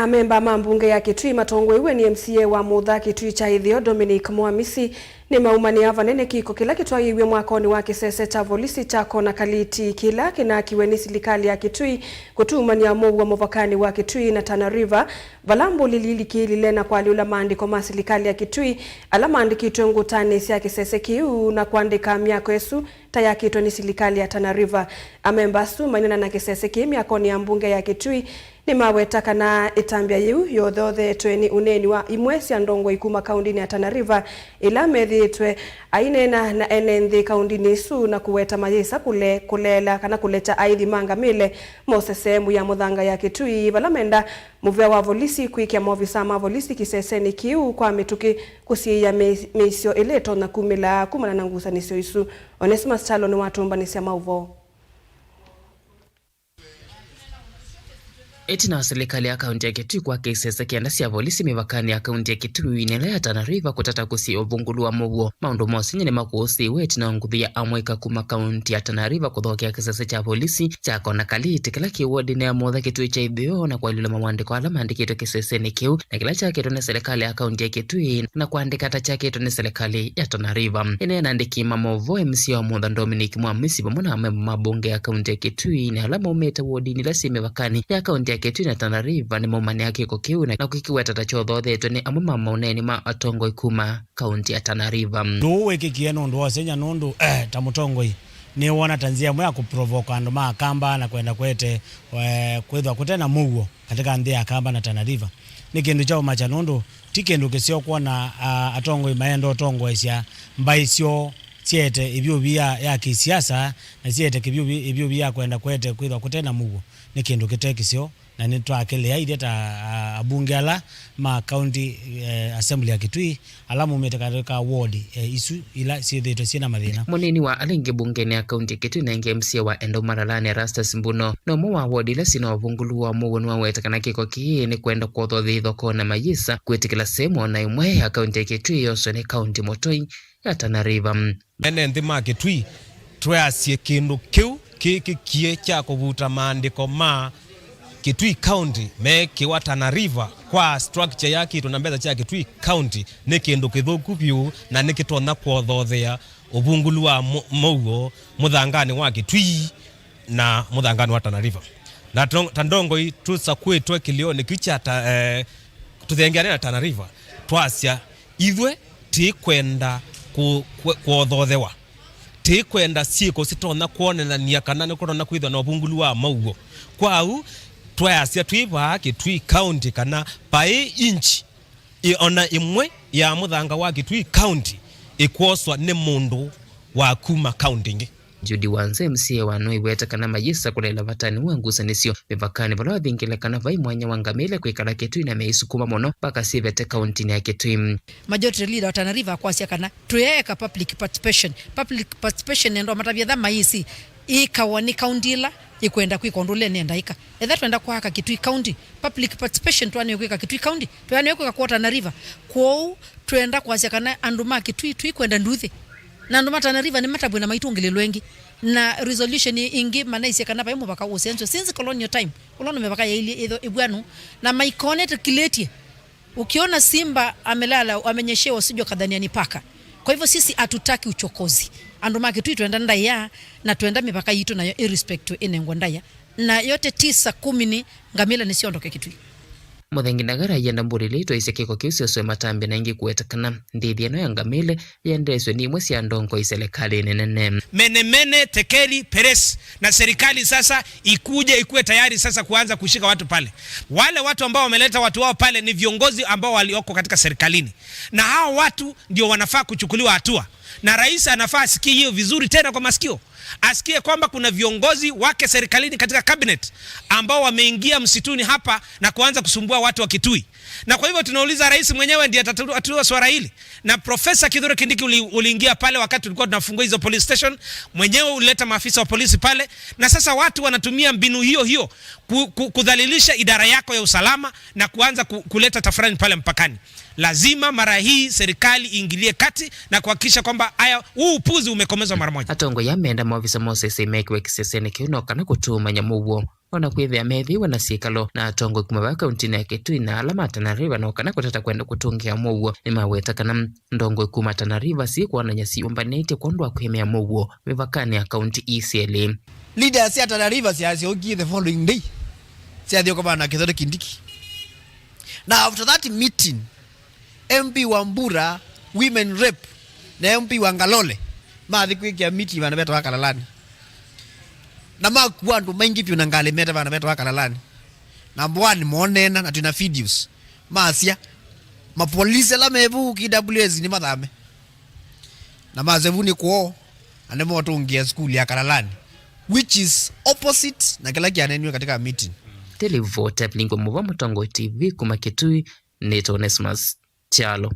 Amemba mambunge ya Kitui Matongo iwe ni MCA wa Mutha Kitui cha Ithio Dominic Mwamisi ni maumani avanene kiko kila kitwa iwe mwakoni wa kisese cha polisi chako na kaliti kila kina kiweni serikali ya Kitui kutumania muwa muvakani wa Kitui na Tana River valambo lililena kwa liula maandiko ma serikali ya Kitui ala maandikitwe ngutani ya kisese kiu na kuandika miako yesu tayakitwe ni serikali ya Tana River. Amemba su manena na kisese miakoni ya mbunge ya Kitui ni maweta kana itambia yu yothothe tweni uneni wa imwesi andongo ikuma kaundini ya Tana River ila methitwe ainena na enenthi kaundini su na kuweta mayesa kulela kana kuleta aithi mangamile mosesemu ya muthanga ya Kitui valamenda muvea wa volisi kuikia movisa ma volisi kiseseni kiu kwa mituki kusiya meisio eleto na kumana na ngusanisio isu. Onesimus Chalo ni watumbanisia mauvo. Etina serikali ya kaunti ya Kitui kwa kisese kiandasi ya polisi mivakani ya kaunti ya Kitui inelea Tana River kutata kusi ovungulu wa muguo. Maundu mosinye ni makuosi wetina nguthi ya amweka kuma kaunti ya Tana River kuthokia kisese cha polisi chako na kaliti kila kiwodi na ya Mutha Kitui cha Ithio na kwa ilula mawandiko ala maandikitwe kisese ni kiu na kila chakitwe ni serikali ya kaunti ya Kitui na kuandika hata chakitwe ni serikali ya Tana River. Ine naandiki mamovo MCA wa Mutha Dominic Mwamisi pamoja na mabunge ya kaunti ya Kitui ni alama umeta wodi ni lasi mivakani ya kaunti ya Kitui na Tana River ni maumani yake kukiu na kukiweta tachotho ni amuma mauneni ma atongo ikuma kaunti ya Tana River. Nduwe kikieno ndo wasenya nundu tamutongo ni wana tanzia mwa kuprovoka andu makamba na kwenda kwete kwethwa kutena muguo katika ndia ya kamba na Tana River. Ni kindu chao macha nundu tikendu kisio kuona atongo imaendo tongo esya mbaisio siete ibyo bia ya kisiasa na siete ibyo bia kwenda kwete kwethwa kutena muguo ni kindu kitekisio na nitwa akele aide ta abunge ala ma county assembly ya Kitui alamu umeteka ward isu ila siethe sina madhina munini wa alinge bungeni ya county Kitui na nge MCA wa Endo Maralani Rastus Mbuno no mo wa ward ila sina wavungulu wa muwe nwa weta kana kiko kii ni kwenda kuothothi thoko na mayisa kwetikila sehemu na imwe ya county ya Kitui yoso ni county Motoi ya Tana River. Ene nthima Kitui tweasie kindu kiu kie cha kuvuta maandiko ma Kitui County me kiwa Tana River kwa structure yake tunambeza cha Kitui County ni kindu kithuku biu na nikitona kuothothea ubungulu wa mugo muthangani wa Kitui na muthangani wa Tana River na tandongo tusa kwetwe kilio ni kicha tuthengeane na Tana River twasia ithwe ti kwenda kuothothewa ti kwenda siko sitona kuonania kana ni kurona kwithwa na ubungulu wa mugo kwau twasia twiva Kitui County kana pai inchi ona imwe ya muthanga wa Kitui County ikwoswa ni mundu wa kuma county ngi. Judy Wanze MCA wa Noiweta kana mayisa kulela vatani wangusanisio mivakani vala vingile kana vai mwanya wangamile kwikala Kitui na meisukuma mono paka sivete county ni ya Kitui. Majority leader wa Tana River kwasia kana tuyeka public participation ndo matavya dha maisi ikawani county la ikwenda kwikondole nenda ika etha twenda kwaka Kitui County public participation twane kwika Kitui County twane kwika kwa Tana River kwou twenda kwasia kana anduma Kitui kwenda nduthi na anduma Tana River ni matabwe na maitungile lwengi na resolution ingi manaisi kana pa mubaka usenzo since colonial time ulono mebaka ya ili edho ibwanu na maikonet kiletie ukiona simba amelala amenyeshewa sijua kadhania ni paka. Kwa hivyo sisi hatutaki uchokozi. Anduma Kitui tuenda ndaya na tuenda mipaka yitu na irrespective inengwa ndaya na yote 9-10 ni ngamila nisiondoke Kitui. Muthengindagara yenda mburi to isekeko kiusio swe matambe na ingi kuetakana ndithi eno ya ngamile yendeswe ni mwesi ya ndongo iselekali nenene. Mene tekeli peres na serikali sasa ikuwe tayari sasa kuanza kushika watu pale. Wale watu ambao wameleta watu wao pale ni viongozi ambao walioko katika serikalini. Na hao watu ndio wanafaa kuchukuliwa hatua. Na rais anafaa asikie hiyo vizuri tena kwa masikio. Asikie kwamba kuna viongozi wake serikalini katika cabinet ambao wameingia msituni hapa na kuanza kusumbua watu wa Kitui. Na kwa hivyo tunauliza rais mwenyewe ndiye atatatua swala hili. Na Profesa Kithure Kindiki uliingia pale wakati tulikuwa tunafungua hizo police station, mwenyewe ulileta maafisa wa polisi pale na sasa watu wanatumia mbinu hiyo kudhalilisha idara yako ya usalama na kuanza kuleta tafrani pale mpakani. Lazima mara hii serikali iingilie kati na kuhakikisha kwamba huu upuzi umekomezwa mara moja. Atongo yameenda maofisa Moses Mekwe kiseseni kiuno kana kutuma nyamuwo ona kwithia methiwa na ciikalo na atongo kuma ba kaunti ya Kitui na alama Tana River no kana kutata kwenda kutungia muguo ni maweta kana ndongo kuma Tana River si kuona nyasi umbanete kwandwa kwemea muguo mivakani ya kaunti ECLA. Leaders ya Tana River siasioki the following day siathio kwa na Kithure Kindiki. Now after that meeting, MP Wambura, women rep na MP Wangalole mathi kwikia meeting bana beto Kalalani na makuwa ndo maingi pyo nangale meta bana beto Kalalani number 1 monena na tuna videos masia mapolisi la mebu KWS ni mathame na mazevu ni kwao ane moto ungia school ya Kalalani which is opposite na kila kianenwe katika meeting. Televote Blingo Muva Mutongo TV kuma Kitui Neto Onesmus Chalo.